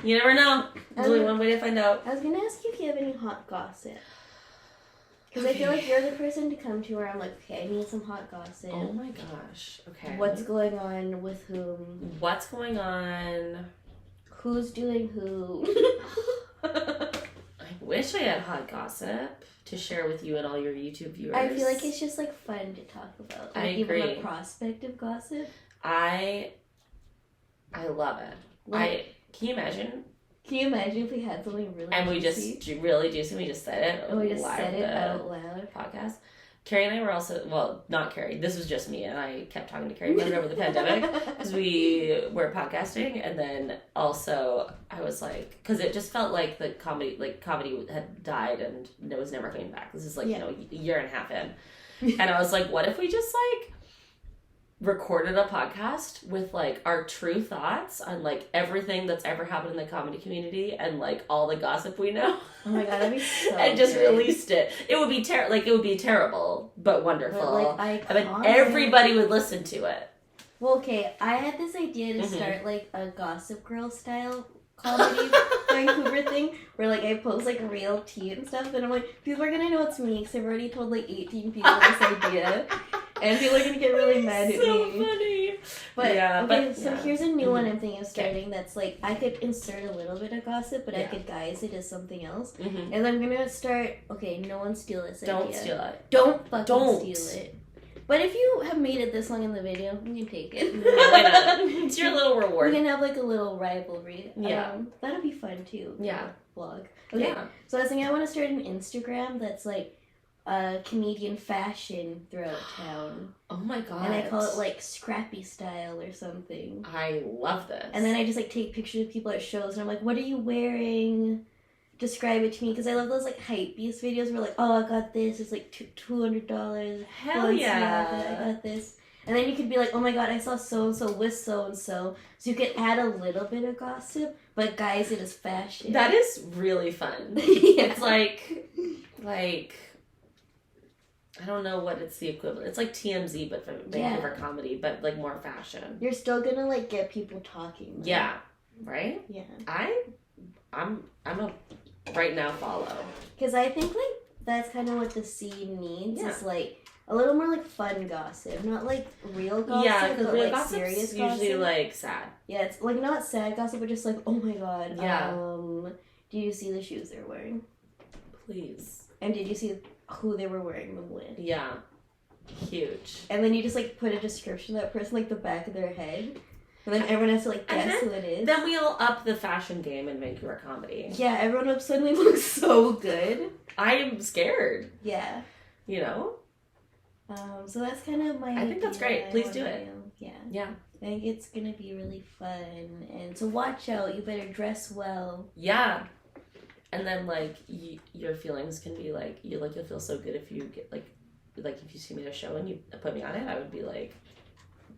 You never know. There's only one way to find out. I was going to ask you if you have any hot gossip. Because I feel like you're the person to come to where I'm like, okay, I need some hot gossip. Oh my gosh. Okay. What's going on with whom? What's going on? Who's doing who? wish I had hot gossip to share with you and all your YouTube viewers. I feel like it's just like fun to talk about. Like, I agree. Even the prospect of gossip. I love it. Like, can you imagine? Can you imagine if we had something really and we juicy? just really juicy, we just said it. And we just said it out loud. Podcast. Carrie and I were also, well, not Carrie, this was just me, and I kept talking to Carrie about it over the pandemic, because we were podcasting, and then also, I was like, because it just felt like the comedy had died, and it was never coming back. This is like, a year and a half in. And I was like, what if we just, like, recorded a podcast with, like, our true thoughts on, like, everything that's ever happened in the comedy community and, like, all the gossip we know. Oh my god, that'd be so and just good. released it. It would be it would be terrible, but wonderful. But, like, I mean, everybody would listen to it. Well, okay, I had this idea to start, like, a Gossip Girl style comedy Vancouver thing, where, like, I post, like, real tea and stuff, and I'm like, people are gonna know it's me, because I've already told, like, 18 people this idea. And people are gonna get really mad at me. So funny. But so here's a new one I'm thinking of starting. That's like I could insert a little bit of gossip, but I could guise it as something else. And I'm gonna start. Okay, no one steal this idea. Don't steal it. Don't steal it. But if you have made it this long in the video, you can take it. Why not? It's your little reward. We can have like a little rivalry. Yeah. That'll be fun too. Yeah. Vlog. Okay. Yeah. So I was thinking I want to start an Instagram that's like comedian fashion throughout town. Oh my god. And I call it like scrappy style or something. I love this. And then I just like take pictures of people at shows and I'm like, what are you wearing? Describe it to me, because I love those like hype beast videos where like, oh, I got this, it's like $200. Hell yeah. I got this. And then you could be like, oh my god, I saw so-and-so with so-and-so. So you could add a little bit of gossip, but guys, it is fashion. That is really fun. It's like I don't know what it's the equivalent. It's like TMZ, but for Vancouver comedy, but like more fashion. You're still gonna like get people talking. Right? Yeah. Right? Yeah. I'm a right now follow. Because I think like that's kind of what the scene needs. Is like a little more like fun gossip, not like real gossip. Yeah, because real like gossip's serious usually gossip. Like sad. Yeah, it's like not sad gossip, but just like, oh my god. Yeah. Do you see the shoes they're wearing? Please. And did you see who they were wearing them with? Yeah. Huge. And then you just like put a description of that person like the back of their head. And then everyone has to like guess who it is. Then we'll up the fashion game in Vancouver comedy. Yeah, everyone suddenly looks so good. I am scared. Yeah. You know? So that's kind of my I think that's great. Please do it. Yeah. Yeah. I think it's gonna be really fun. And so watch out, you better dress well. Yeah. And then like your feelings can be like you'll feel so good if you get like if you see me at a show and you put me on it, I would be like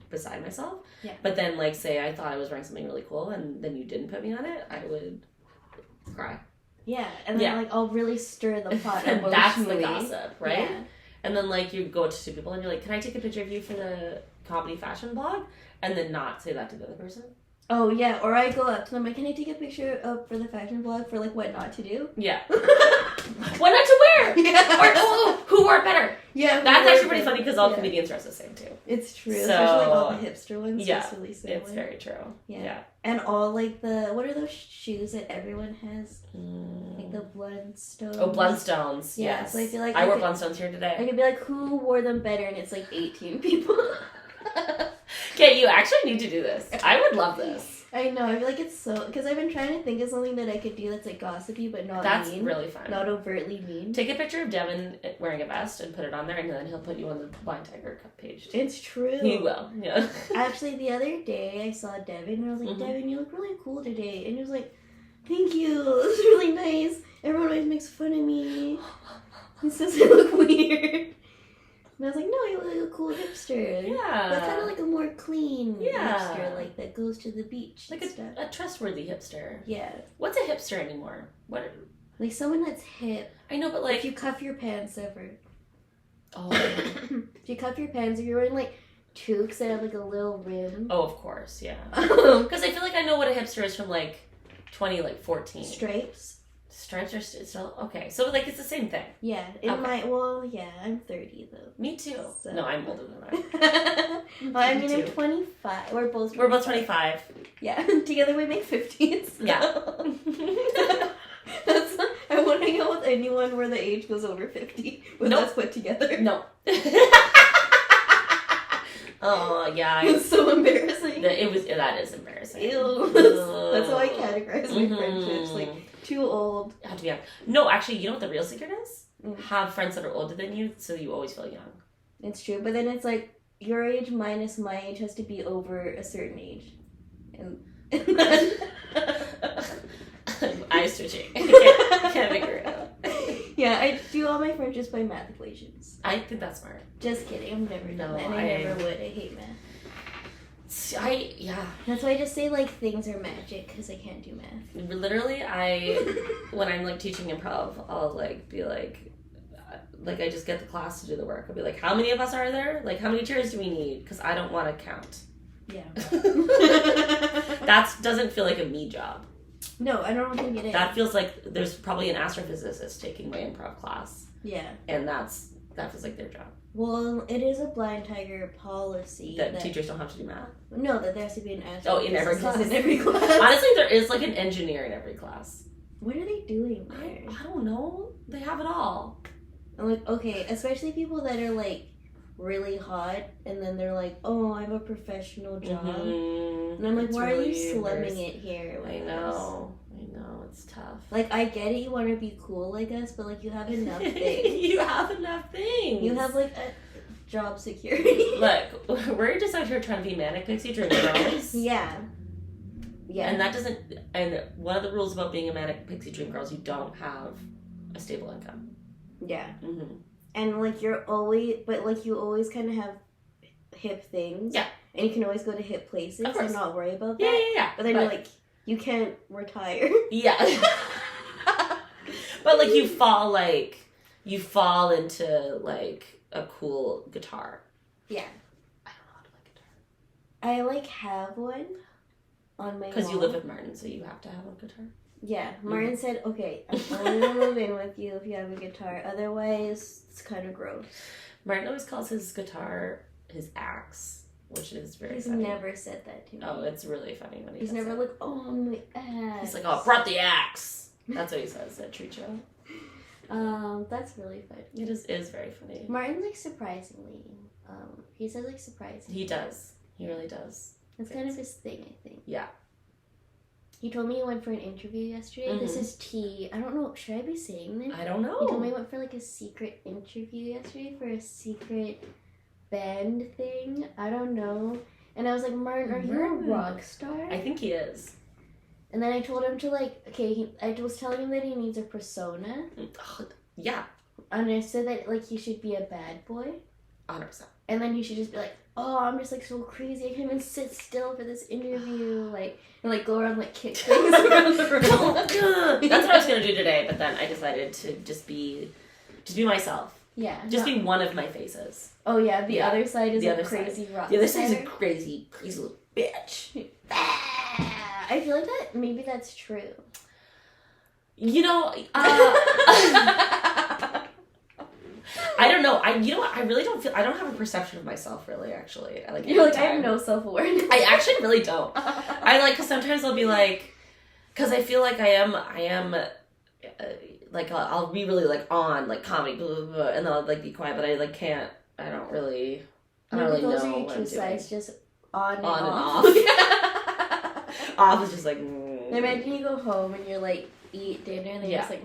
beside myself. Yeah. But then like say I thought I was wearing something really cool and then you didn't put me on it, I would cry. Yeah. And then like I'll really stir the pot and emotionally. that's the gossip, right? Yeah. And then like you go to two people and you're like, can I take a picture of you for the comedy fashion blog? And then not say that to the other person. Oh, yeah. Or I go up to them, like, can I take a picture for the fashion blog for, like, what not to do? Yeah. What not to wear! Yeah. Or, who wore it better? Yeah. That's actually pretty funny because all comedians dress the same, too. It's true. So, especially, like, all the hipster ones. Yeah. Really similar. It's very true. Yeah. And all, like, what are those shoes that everyone has? Like, the Blundstones. Oh, Blundstones. Yeah. Yes. So I feel like I wore Blundstones here today. I could be like, who wore them better? And it's, like, 18 people. Okay, you actually need to do this. I would love this. I know. I feel like it's so... Because I've been trying to think of something that I could do that's, like, gossipy, but not that's mean. That's really fun. Not overtly mean. Take a picture of Devin wearing a vest and put it on there, and then he'll put you on the Blind Tiger page. It's true. He will, yeah. Actually, the other day, I saw Devin, and I was like, Devin, you look really cool today. And he was like, thank you. It was really nice. Everyone always makes fun of me. He says I look weird. And I was like, no, you look like a cool hipster. Yeah. But kind of like a more clean hipster, like that goes to the beach. Like a trustworthy hipster. Yeah. What's a hipster anymore? Like someone that's hip. I know, but like... If you cuff your pants ever. Oh. If you cuff your pants, if you're wearing like toques that have like a little rim. Oh, of course, yeah. Because I feel like I know what a hipster is from like 2014. Stripes. Stripes are still okay. So like it's the same thing. Yeah. I'm 30 though. Me too. So. No, I'm older than that. I'm 25. We're both 25. Yeah. Together we make 15. So. Yeah. I want to hang out with anyone where the age goes over 50 with us put together. No. Oh, yeah. It's so embarrassing. That is embarrassing. Ew. That's how I categorize my friendships. Like, too old. Have to be young. No, actually, you know what the real secret is? Have friends that are older than you so you always feel young. It's true, but then it's like, your age minus my age has to be over a certain age. And then... I'm switching. I can't figure it out. Yeah, I do all my friendships by math equations. I think that's smart. Just kidding. I'm never done that. And I never would. I hate math. Yeah. That's why I just say, like, things are magic, because I can't do math. Literally, when I'm, like, teaching improv, I'll, like, be like, I just get the class to do the work. I'll be like, how many of us are there? Like, how many chairs do we need? Because I don't want to count. Yeah. That doesn't feel like a me job. No, I don't think it is. That feels like there's probably an astrophysicist taking my improv class. Yeah. And that feels like their job. Well, it is a blind tiger policy. That teachers don't have to do math? No, that there has to be an astrophysicist. Oh, in every class? In every class. Honestly, there is like an engineer in every class. What are they doing there? I don't know. They have it all. I'm like, okay, especially people that are like really hot and then they're like, oh, I have a professional job. Mm-hmm. And I'm like, why are you slumming it here? I know, it's tough. Like, I get it, you want to be cool like us, but like, you have enough things. You have enough things. You have like a job security. Look, we're just out here trying to be manic pixie dream girls. Yeah. And one of the rules about being a manic pixie dream girl is you don't have a stable income. Yeah. Mm-hmm. And like you always kind of have hip things. Yeah. And you can always go to hip places and not worry about that. Yeah. But then you're like, you can't retire. Yeah. But like you fall into like a cool guitar. Yeah. I don't know how to play guitar. I like have one on my because you live with Martin, so you have to have a guitar. Yeah, Martin said, okay, I'm only going to move in with you if you have a guitar. Otherwise, it's kind of gross. Martin always calls his guitar his axe, which is very funny. He's never said that to me. Oh, it's really funny when he's never like, oh, my axe. He's like, oh, I brought the axe. That's what he says at Treat Show. That's really funny. It is very funny. Martin's like surprisingly, he says like surprisingly. He does. He really does. That's kind of his thing, I think. Yeah. He told me he went for an interview yesterday. Mm-hmm. This is tea. I don't know. Should I be saying this? I don't know. He told me he went for like a secret interview yesterday for a secret band thing. I don't know. And I was like, Martin, are you a rock star? I think he is. And then I told him to like, I was telling him that he needs a persona. Yeah. And I said that like he should be a bad boy. 100%. And then he should just be like, oh, I'm just like so crazy. I can't even sit still for this interview. Like, and like go around like kick things around the room. That's what I was gonna do today, but then I decided to just be myself. Yeah. Just be one of my faces. Oh yeah, the other side is a crazy rock. The other side is a crazy little bitch. I feel like maybe that's true. You know, I don't know. I really don't feel. I don't have a perception of myself, really. Actually, You're like, I have no self-awareness. I actually really don't. Because sometimes I'll be like, because I feel like I am, like I'll be really like on like comedy, blah, blah, blah, and then I'll like be quiet, but I like can't. I don't really know those are your what two I'm sides, just on and off. Off is just like. Imagine you go home and you're like eat dinner, and then you're just like.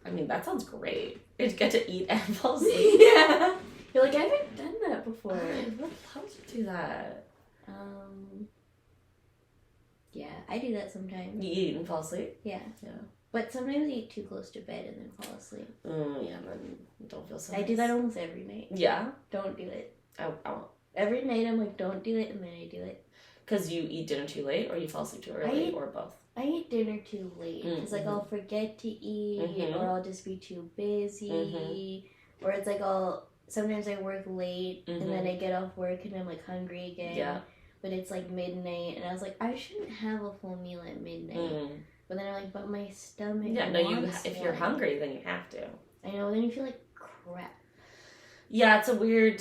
I mean, that sounds great. You get to eat and fall asleep. Yeah. You're like, I haven't done that before. How would you do that? Yeah, I do that sometimes. You eat and fall asleep? Yeah. But sometimes I eat too close to bed and then fall asleep. Yeah, then don't feel so I do that almost every night. Yeah? Don't do it. I won't. Every night I'm like, don't do it, and then I do it. Because you eat dinner too late, or you fall asleep too early, or both? I eat dinner too late. Because like I'll forget to eat, or I'll just be too busy. Or it's like sometimes I work late, and then I get off work and I'm like hungry again. Yeah. But it's like midnight, and I was like, I shouldn't have a full meal at midnight. But then I'm like, but my stomach wants if you're hungry, then you have to. I know, then you feel like crap. Yeah, it's a weird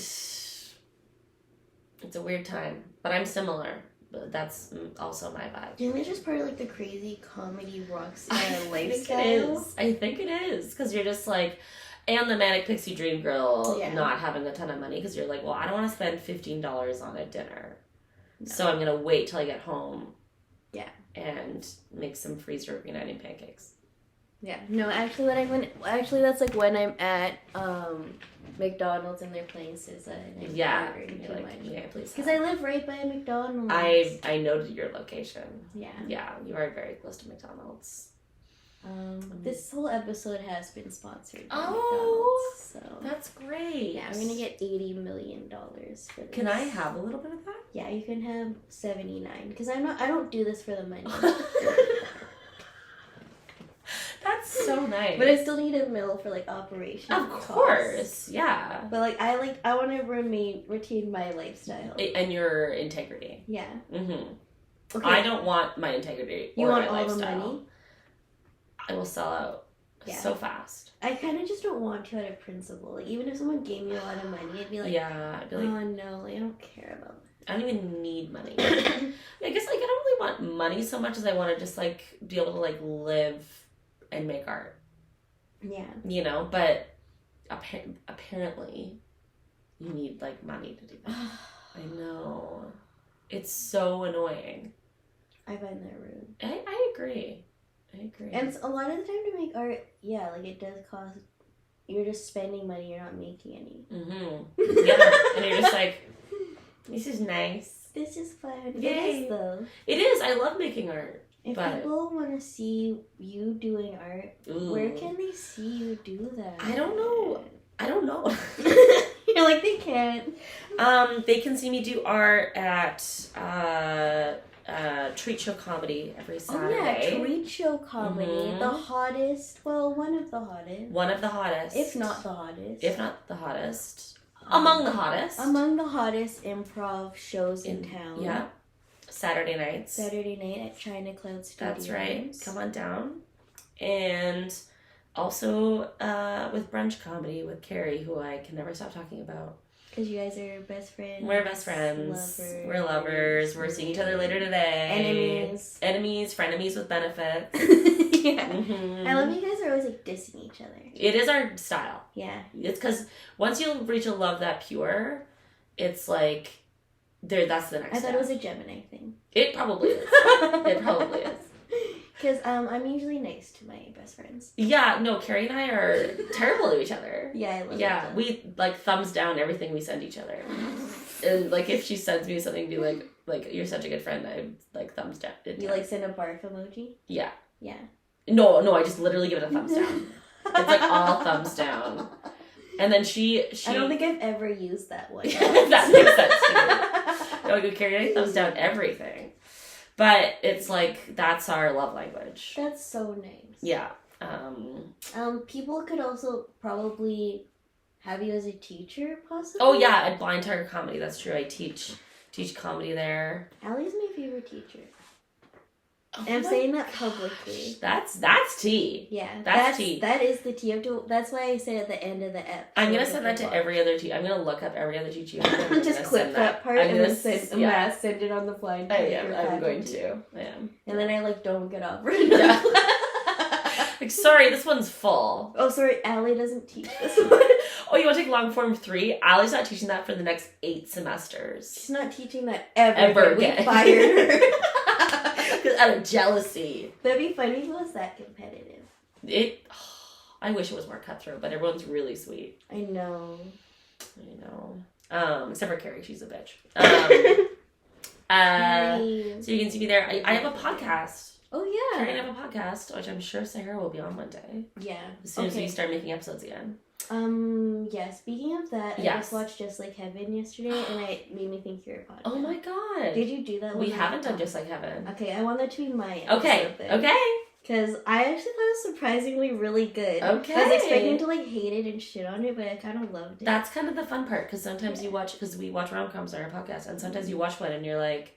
time. But I'm similar. that's also my vibe. Isn't it just part of like the crazy comedy rock star lifestyle? I think it is. Because you're just like, and the Manic Pixie Dream Girl not having a ton of money because you're like, well, I don't want to spend $15 on a dinner. No. So I'm going to wait till I get home. Yeah. And make some freezer United pancakes. Yeah. No, actually that's like when I'm at McDonald's and they're playing SZA and I'm ordering too much. Yeah, please. Because I live right by McDonald's. I noted your location. Yeah. Yeah, you are very close to McDonald's. This whole episode has been sponsored by McDonald's. So that's great. Yeah, I'm gonna get $80 million for this. Can I have a little bit of that? Yeah, you can have 79 because I don't do this for the money. That's so nice. But I still need $1 million for like operation. Of course, costs. Yeah. But like I want to retain my lifestyle and your integrity. Yeah. Mhm. Okay. I don't want my integrity. You or want my all lifestyle. the money? I will sell out so fast. I kind of just don't want to out of principle. Like even if someone gave me a lot of money, I'd be like, I'd be like, oh no, like, I don't care about that. I don't even need money. I guess like I don't really want money so much as I want to just like be able to like live and make art. Yeah. You know, but apparently you need like money to do that. I know. It's so annoying. I find that rude. I agree. And a lot of the time to make art, like it does cost. You're just spending money. You're not making any. Mm-hmm. Yeah, and you're just like, this is nice. This is fun. Yay. It is though. It is. I love making art. If people want to see you doing art, where can they see you do that? I don't know. You're like, they can't. They can see me do art at Treat Show Comedy every Saturday. Oh yeah, Treat Show Comedy. Mm-hmm. The hottest, one of the hottest. One of the hottest. If not the hottest. Among the hottest. Among the hottest improv shows in town. Yeah. Saturday night at China Cloud Studios. That's right. Come on down. And also with Brunch Comedy with Carrie, who I can never stop talking about. Because you guys are best friends. We're best friends. We're lovers. We're seeing each other later today. Enemies, frenemies with benefits. Yeah. Mm-hmm. I love you guys are always like dissing each other. It is our style. Yeah. It's because once you reach a love that pure, it's like, that's the next step. I thought it was a Gemini thing. It probably is. Because I'm usually nice to my best friends. Yeah, no, Carrie and I are terrible to each other. Yeah, I love it. Yeah, we like thumbs down everything we send each other. And like if she sends me something, be like you're such a good friend, I like thumbs down. You like send a barf emoji? Yeah. Yeah. No, I just literally give it a thumbs down. It's like all thumbs down. And then she I don't think I've ever used that one. That makes sense to me. No, Carrie and I thumbs down everything. But it's like, that's our love language. That's so nice. Yeah. People could also probably have you as a teacher, possibly? Oh, yeah, at Blind Tiger Comedy. That's true. I teach comedy there. Allie's my favorite teacher. Oh, and I'm saying that publicly. That's tea. Yeah. That's tea. That is the tea. That's why I say at the end of the ep. I'm going to send that to every other teacher. I'm going to look up every other teacher. I'm just clip that part and then send it on the Blind Tiger. I'm going to. I am. And then I don't get off. Like, sorry, this one's full. Oh, sorry, Allie doesn't teach this one. Oh, you want to take long form 3? Allie's not teaching that for the next 8 semesters. She's not teaching that ever again. We fired her. Out of jealousy. That'd be funny if it was that competitive. I wish it was more cutthroat, but everyone's really sweet. I know. Except for Carrie, she's a bitch. So you can see me there. I have a podcast. Oh yeah. Carrie and I have a podcast, which I'm sure Sahara will be on one day. Yeah. As soon as we start making episodes again. Yeah, speaking of that, I just watched Just Like Heaven yesterday, and it made me think you're a podcast. Oh my god. Did you do that? We haven't done Just Like Heaven. Okay, I want that to be my episode thing. Okay. Because I actually thought it was surprisingly really good. Okay. I was expecting to hate it and shit on it, but I kind of loved it. That's kind of the fun part, because sometimes you watch, because we watch rom-coms on our podcast, and sometimes you watch one and you're like,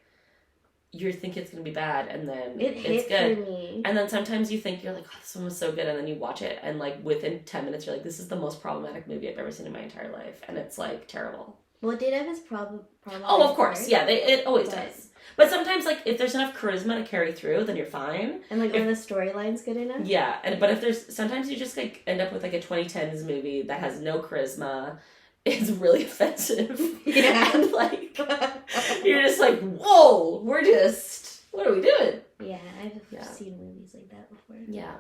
you think it's going to be bad, and then it's good. For me. And then sometimes you think, you're like, oh, this one was so good, and then you watch it, and like within 10 minutes, you're like, this is the most problematic movie I've ever seen in my entire life, and it's like terrible. Well, it did have its problem. Oh, of course. Yeah, it always does. But sometimes, like, if there's enough charisma to carry through, then you're fine. And, like, when the storyline's good enough? Yeah. But if there's... Sometimes you just, like, end up with, like, a 2010s movie that has no charisma. It's really offensive. Yeah. And, like, you're just like, whoa, we're just... What are we doing? Yeah, I've seen movies like that before. Yeah.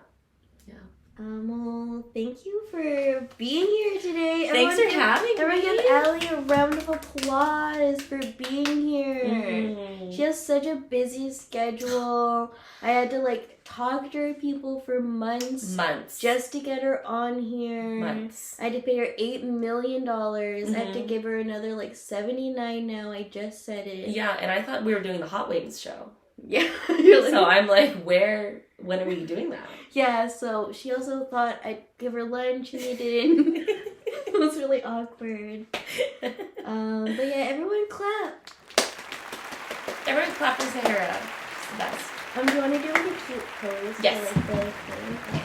Well, thank you for being here today. Thanks for having me. Everyone give Allie a round of applause for being here. Mm-hmm. She has such a busy schedule. I had to, like, talk to her people for months. Just to get her on here. I had to pay her $8 million. Mm-hmm. I have to give her another, like, $79 now. I just said it. Yeah, and I thought we were doing the Hot Wings show. Yeah. So I'm like, when are we doing that? Yeah, so she also thought I'd give her lunch and I didn't. It was really awkward. But yeah, everyone clap. Everyone clap for Sahara. It's the best. Do you want to do like a cute pose? Yes. For, like, the thing? Okay.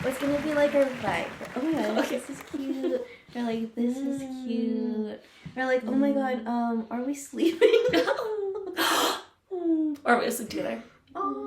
What's going to be like our vibe? Oh my god, okay. This is cute. Or like, this is cute. Or like, oh my god, are we sleeping? Or are we asleep together? Oh.